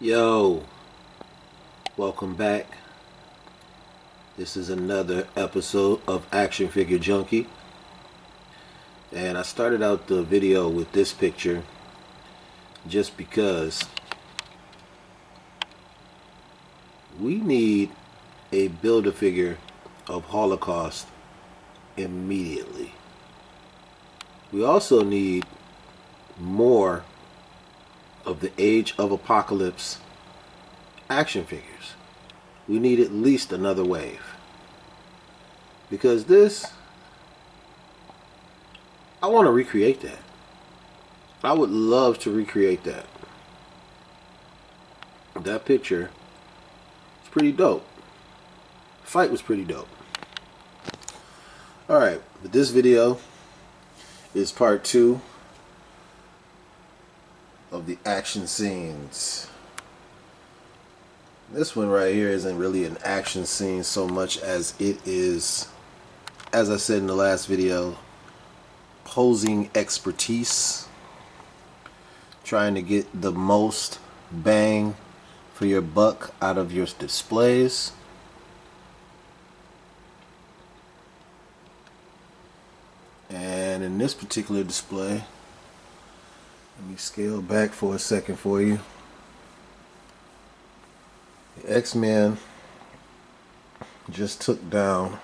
Yo, welcome back. This is another episode of Action Figure Junkie. And I started out the video with this picture just because we need a Build-A-Figure of Holocaust immediately. We also need more of the Age of Apocalypse action figures. We need at least another wave. Because I want to recreate that. I would love to recreate that. That picture is pretty dope. Fight was pretty dope. Alright, but this video is part 2 of the action scenes. This one right here isn't really an action scene so much as it is, as I said in the last video, posing expertise. Trying to get the most bang for your buck out of your displays. And in this particular display, let me scale back for a second for you. The X-Men just took down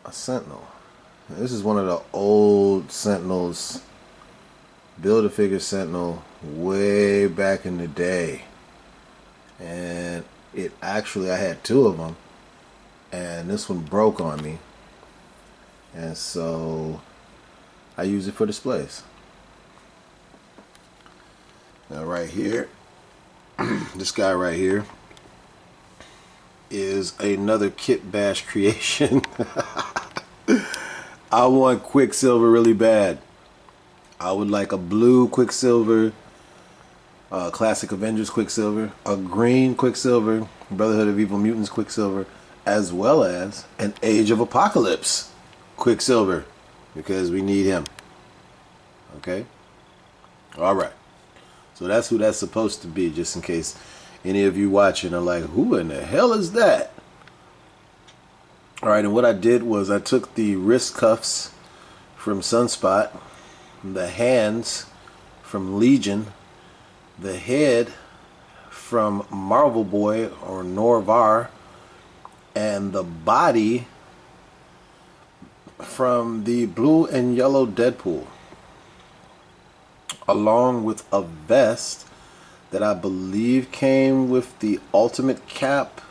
a Sentinel. This is one of the old Sentinels, Build-A-Figure Sentinel, way back in the day. And it actually, I had 2 of them, and this one broke on me. And so I use it for displays. Now right here, this guy right here is another Kit Bash creation. I want Quicksilver really bad. I would like a blue Quicksilver, Classic Avengers Quicksilver, a green Quicksilver, Brotherhood of Evil Mutants Quicksilver, as well as an Age of Apocalypse Quicksilver, because we need him. Okay? Alright. So that's who that's supposed to be, just in case any of you watching are like, who in the hell is that? Alright, and what I did was I took the wrist cuffs from Sunspot, the hands from Legion, the head from Marvel Boy or Norvar, and the body from the blue and yellow Deadpool, along with a vest that I believe came with the Ultimate Cap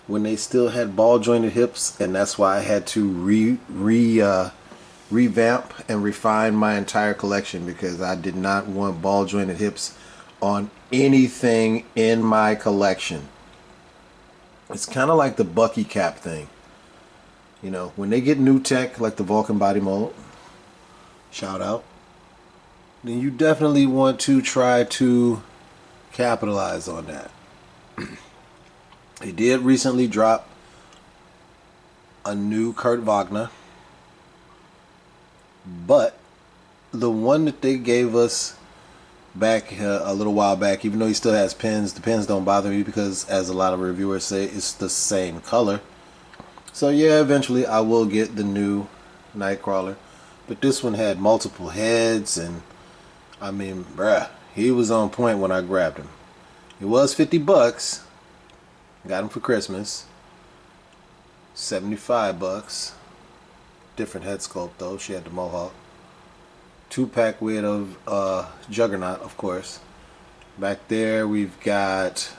when they still had ball jointed hips, and that's why I had to revamp and refine my entire collection, because I did not want ball jointed hips on anything in my collection. It's kind of like the Bucky cap thing. You know, when they get new tech like the Vulcan body mold, shout out, then you definitely want to try to capitalize on that. They did recently drop a new Kurt Wagner, but the one that they gave us back a little while back, even though he still has pins, the pins don't bother me because, as a lot of reviewers say, it's the same color. So yeah, eventually I will get the new Nightcrawler, but this one had multiple heads, and I mean, bruh, he was on point when I grabbed him. It was $50. Got him for Christmas. $75. Different head sculpt though. She had the mohawk. 2-pack weight of Juggernaut, of course. Back there we've got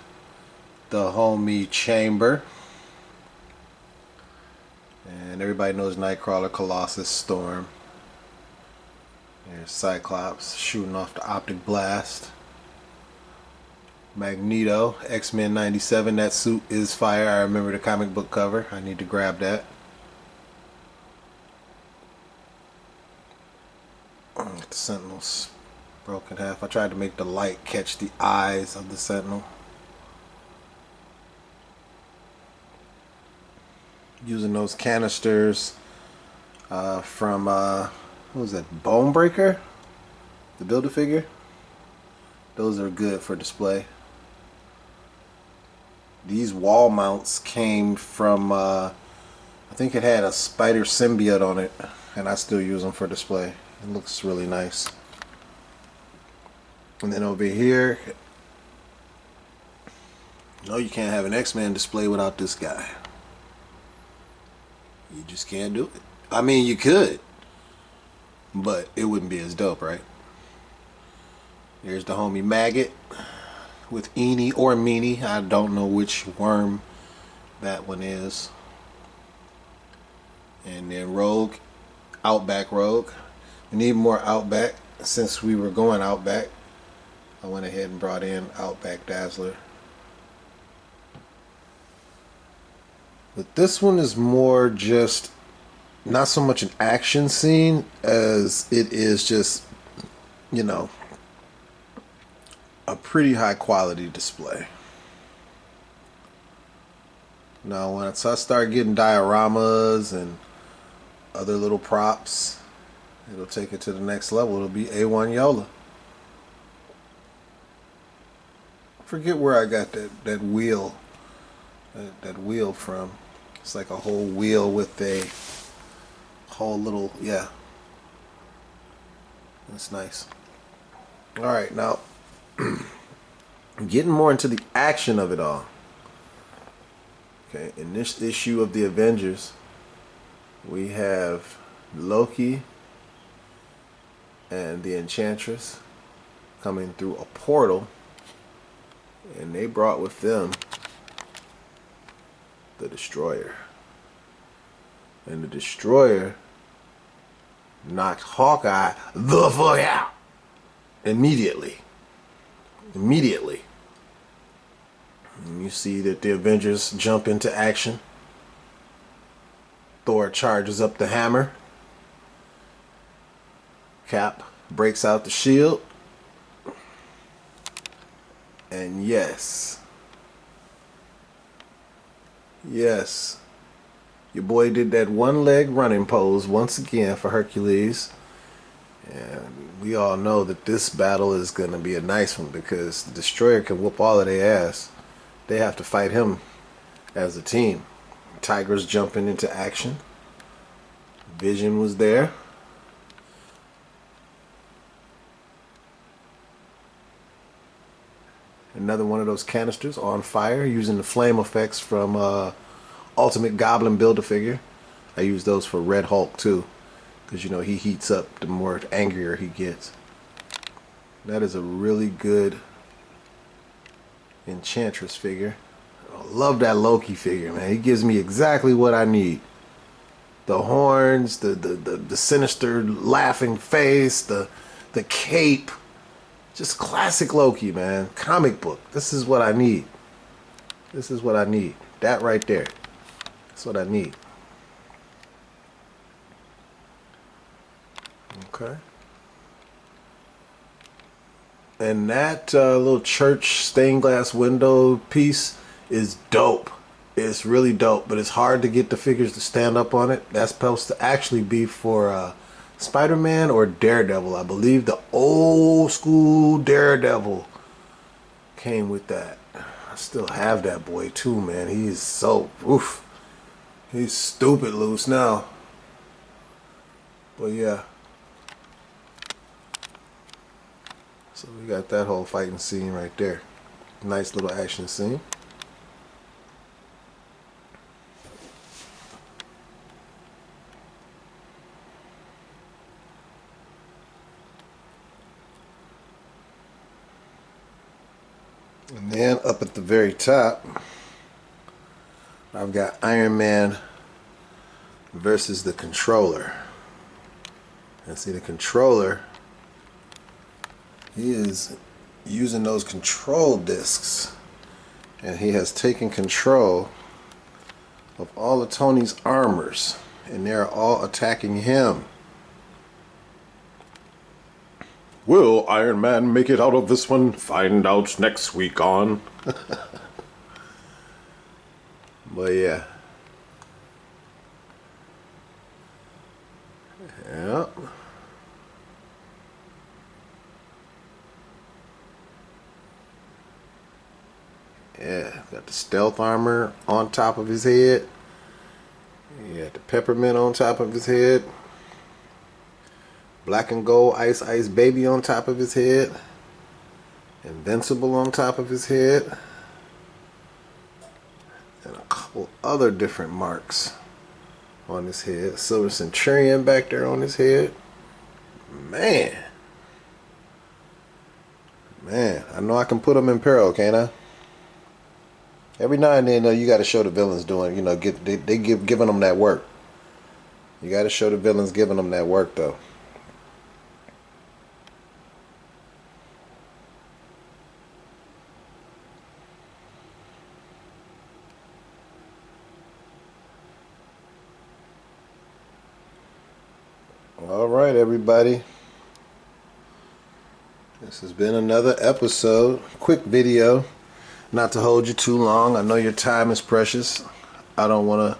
the homie Chamber. And everybody knows Nightcrawler, Colossus, Storm. There's Cyclops shooting off the optic blast. Magneto, X-Men 97. That suit is fire. I remember the comic book cover. I need to grab that. The Sentinel's broken half. I tried to make the light catch the eyes of the Sentinel, using those canisters from what was that, Bonebreaker, the Build-A-Figure. Those are good for display. These wall mounts came from, I think it had a spider symbiote on it, and I still use them for display. It looks really nice. And then over here, no, you can't have an X-Men display without this guy. You just can't do it. I mean, you could, but it wouldn't be as dope, right? Here's the homie Maggot with Eenie or Meanie. I don't know which worm that one is. And then Rogue, Outback Rogue. We need more Outback. Since we were going Outback, I went ahead and brought in Outback Dazzler. But this one is more just not so much an action scene as it is just, you know, a pretty high quality display. Now once I start getting dioramas and other little props, it'll take it to the next level. It'll be A1 Yola. I forget where I got that wheel that wheel from. It's like a whole wheel with a whole little, yeah. That's nice. Alright, now getting more into the action of it all. Okay, in this issue of the Avengers, we have Loki and the Enchantress coming through a portal, and they brought with them the Destroyer. And the Destroyer knocked Hawkeye the fuck out immediately. Immediately. And you see that the Avengers jump into action. Thor charges up the hammer. Cap breaks out the shield. And yes, your boy did that one leg running pose once again for Hercules. And we all know that this battle is going to be a nice one because the Destroyer can whoop all of their ass. They have to fight him as a team. Tiger's jumping into action. Vision was there. Another one of those canisters on fire using the flame effects from Ultimate Goblin Build-A-Figure. I use those for Red Hulk too, because you know he heats up the more angrier he gets. That is a really good Enchantress figure. I love that Loki figure, man. He gives me exactly what I need. The horns, the sinister laughing face, the cape. Just classic Loki, man. Comic book. This is what I need. This is what I need. That right there. That's what I need. Okay. And that little church stained glass window piece is dope. It's really dope, but it's hard to get the figures to stand up on it. That's supposed to actually be for Spider-Man or Daredevil. I believe the old school Daredevil came with that. I still have that boy too, man. He's so, oof. He's stupid loose now. But yeah. So we got that whole fighting scene right there. Nice little action scene. And then up at the very top, I've got Iron Man versus the Controller. And see, the Controller, he is using those control discs, and he has taken control of all of Tony's armors, and they're all attacking him. Will Iron Man make it out of this one? Find out next week on. But yeah. Yep. Yeah, got the stealth armor on top of his head. He got the peppermint on top of his head. Black and gold Ice Ice Baby on top of his head. Invincible on top of his head. And a couple other different marks on his head. Silver Centurion back there on his head. Man. Man, I know I can put him in peril, can't I? Every now and then, though, you got to show the villains doing, giving them that work. You got to show the villains giving them that work, though. All right, everybody. This has been another episode. Quick video. Not to hold you too long. I know your time is precious. I don't want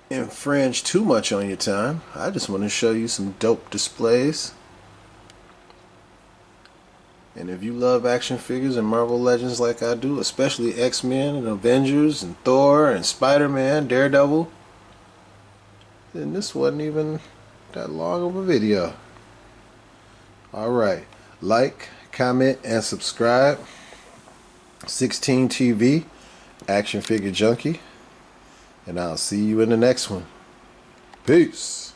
to infringe too much on your time. I just want to show you some dope displays. And if you love action figures and Marvel Legends like I do, especially X-Men and Avengers and Thor and Spider-Man, Daredevil, then this wasn't even that long of a video. Alright, like, comment, and subscribe. 16 TV, Action Figure Junkie. And I'll see you in the next one. Peace.